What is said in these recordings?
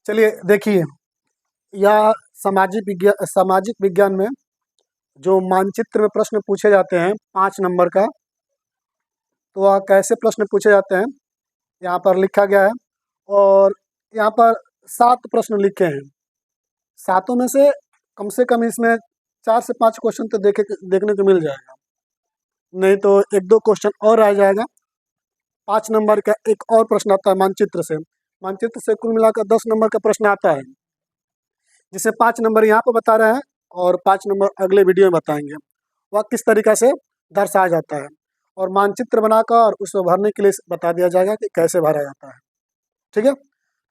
चलिए देखिए, यह सामाजिक विज्ञान में जो मानचित्र में प्रश्न पूछे जाते हैं 5 नंबर का, तो वह कैसे प्रश्न पूछे जाते हैं यहाँ पर लिखा गया है। और यहाँ पर 7 प्रश्न लिखे हैं। सातों में से कम इसमें 4 से 5 क्वेश्चन तो देखने को मिल जाएगा, नहीं तो 1-2 क्वेश्चन और आ जाएगा। 5 नंबर का एक और प्रश्न आता है मानचित्र से। मानचित्र से कुल मिलाकर 10 नंबर का प्रश्न आता है, जिसे 5 नंबर यहाँ पर बता रहे हैं और 5 नंबर अगले वीडियो में बताएंगे वह किस तरीक़ा से दर्शाया जाता है। और मानचित्र बनाकर उसको भरने के लिए बता दिया जाएगा कि कैसे भरा जाता है। ठीक है,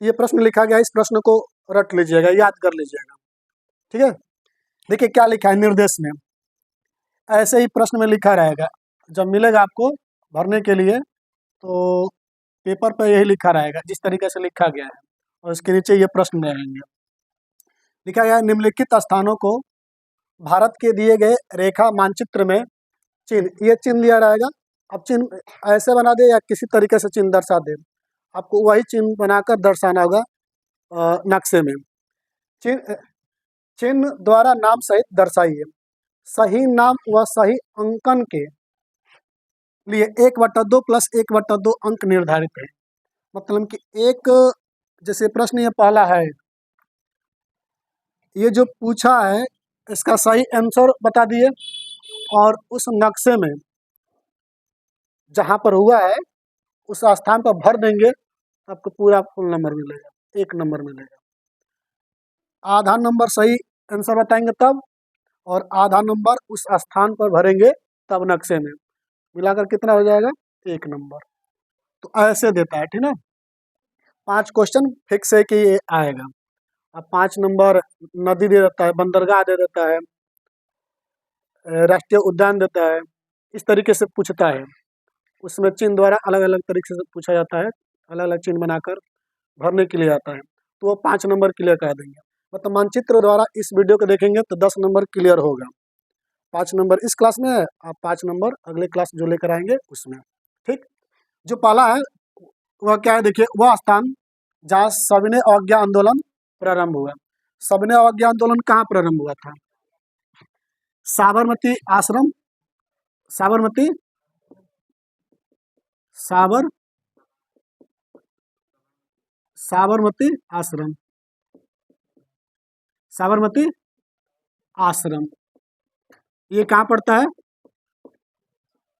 ये प्रश्न लिखा गया है, इस प्रश्न को रट लीजिएगा, याद कर लीजिएगा। ठीक है, देखिए क्या लिखा है निर्देश में। ऐसे ही प्रश्न में लिखा रहेगा, जब मिलेगा आपको भरने के लिए तो पेपर पर यही लिखा रहेगा जिस तरीके से लिखा गया है, और उसके नीचे ये प्रश्न रहेंगे। लिखा गया है, निम्नलिखित स्थानों को भारत के दिए गए रेखा मानचित्र में चिन्ह, ये चिन्ह दिया रहेगा। अब चिन्ह ऐसे बना दे या किसी तरीके से चिन्ह दर्शा दे, आपको वही चिन्ह बनाकर दर्शाना होगा नक्शे में। चिन्ह चिन्ह द्वारा नाम सहित दर्शाइए। सही नाम व सही अंकन के लिए 1/2 + 1/2 अंक निर्धारित है। मतलब कि एक, जैसे प्रश्न ये पहला है, ये जो पूछा है इसका सही आंसर बता दिए, और उस नक्शे में जहाँ पर हुआ है उस स्थान पर भर देंगे, आपको पूरा फुल नंबर मिलेगा, 1 नंबर मिलेगा। आधा नंबर सही आंसर बताएंगे तब, और आधा नंबर उस स्थान पर भरेंगे तब नक्शे में, मिलाकर कितना हो जाएगा 1 नंबर। तो ऐसे देता है, ठीक ना। 5 क्वेश्चन फिक्स है कि ये आएगा। अब 5 नंबर नदी दे देता है, बंदरगाह दे देता है, राष्ट्रीय उद्यान देता है, इस तरीके से पूछता है। उसमें चिन्ह द्वारा अलग अलग तरीके से पूछा जाता है, अलग अलग चिन्ह बनाकर भरने के लिए आता है, तो वो 5 नंबर क्लियर कर देंगे। मतलब मानचित्र द्वारा इस वीडियो को देखेंगे तो 10 नंबर क्लियर होगा। 5 नंबर इस क्लास में है, आप 5 नंबर अगले क्लास जो लेकर आएंगे उसमें। ठीक, जो पहला है वह क्या है, देखिए, वह स्थान जहाँ सविनय अवज्ञा आंदोलन प्रारंभ हुआ। सविनय अवज्ञा आंदोलन कहाँ प्रारंभ हुआ था? साबरमती आश्रम, साबरमती साबर साबरमती आश्रम, साबरमती आश्रम, ये कहाँ पड़ता है?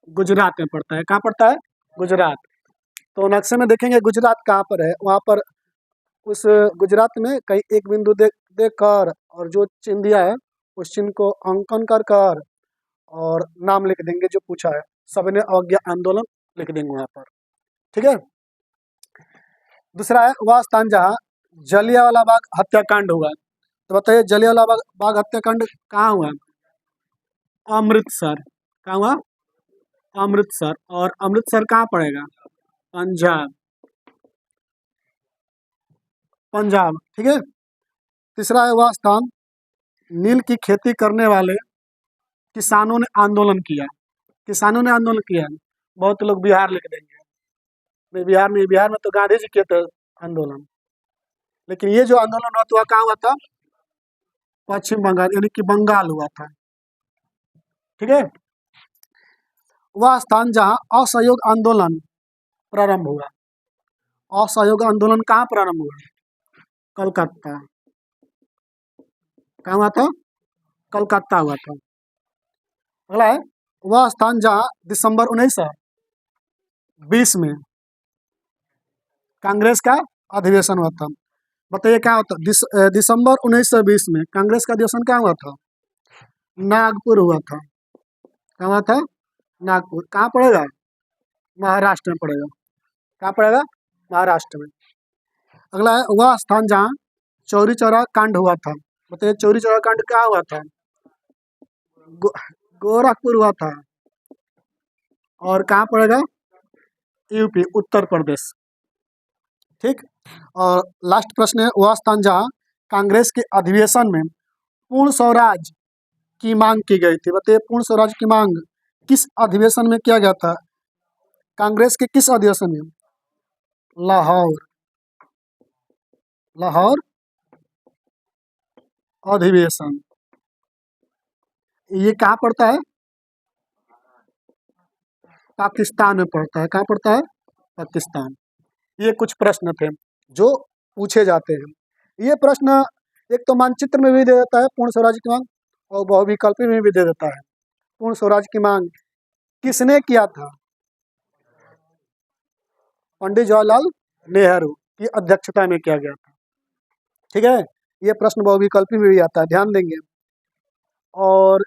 गुजरात में पड़ता है। कहाँ पड़ता है? गुजरात। तो नक्शे में देखेंगे गुजरात कहाँ पर है, वहाँ पर उस गुजरात में कहीं एक बिंदु देख कर और जो चिन्ह दिया है उस चिन्ह को अंकन कर और नाम लिख देंगे जो पूछा है, सविनय अवज्ञा आंदोलन लिख देंगे वहाँ पर। ठीक है, दूसरा है वह स्थान जहाँ जलियांवाला बाग हत्याकांड हुआ। तो बताइए जलियांवाला बाग हत्याकांड कहाँ हुआ? अमृतसर। कहाँ हुआ? अमृतसर। और अमृतसर कहाँ पड़ेगा? पंजाब, पंजाब। ठीक है, तीसरा है वह स्थान नील की खेती करने वाले किसानों ने आंदोलन किया। किसानों ने आंदोलन किया, बहुत लोग बिहार लिख देंगे, नहीं बिहार नहीं, बिहार में तो गांधी जी किए थे आंदोलन, लेकिन ये जो आंदोलन हुआ तो वह कहाँ हुआ था? पश्चिम बंगाल, यानी कि बंगाल हुआ था। ठीक है, वह स्थान जहाँ असहयोग आंदोलन प्रारंभ हुआ। असहयोग आंदोलन कहाँ प्रारंभ हुआ? कलकत्ता। कहाँ हुआ था? कलकत्ता हुआ था। अगला है वह स्थान जहाँ दिसंबर 1920 में कांग्रेस का अधिवेशन हुआ था। बताइए क्या होता? दिसंबर 1920 में कांग्रेस का अधिवेशन कहाँ हुआ था? नागपुर हुआ था। कहाँ हुआ था? नागपुर। कहाँ पड़ेगा? महाराष्ट्र में पड़ेगा। कहाँ पड़ेगा? महाराष्ट्र में। अगला है वह स्थान जहाँ चौरी चौरा कांड हुआ था। बताइए चौरी चौरा कांड कहाँ हुआ था? गोरखपुर हुआ था। और कहाँ पड़ेगा? यूपी, उत्तर प्रदेश। ठीक, और लास्ट प्रश्न है वह स्थान जहाँ कांग्रेस के अधिवेशन में पूर्ण स्वराज की मांग की गई थी। बताइए पूर्ण स्वराज की मांग किस अधिवेशन में किया गया था? कांग्रेस के किस अधिवेशन में? लाहौर। लाहौर अधिवेशन, ये कहाँ पड़ता है? पाकिस्तान में पड़ता है। कहाँ पड़ता है? पाकिस्तान। ये कुछ प्रश्न थे जो पूछे जाते हैं। ये प्रश्न एक तो मानचित्र में भी दे देता है पूर्ण स्वराज्य की मांग, और बहुविकल्पी में भी दे देता है। पूर्ण स्वराज्य की मांग किसने किया था? पंडित जवाहरलाल नेहरू की अध्यक्षता में किया गया था। ठीक है, ये प्रश्न बहुविकल्पी में भी आता है, ध्यान देंगे। और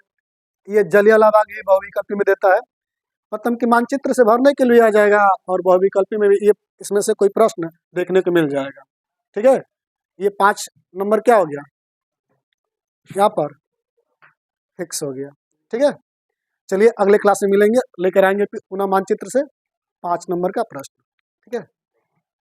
ये जलियांवाला बाग ये बहुविकल्पी में देता है, मतलब कि मानचित्र से भरने के लिए आ जाएगा, और बहुविकल्पी में भी ये इसमें से कोई प्रश्न देखने को मिल जाएगा। ठीक है, ये 5 नंबर क्या हो गया, यहाँ पर फिक्स हो गया। ठीक है, चलिए अगले क्लास में मिलेंगे, लेकर आएंगे पुनः मानचित्र से 5 नंबर का प्रश्न। ठीक है।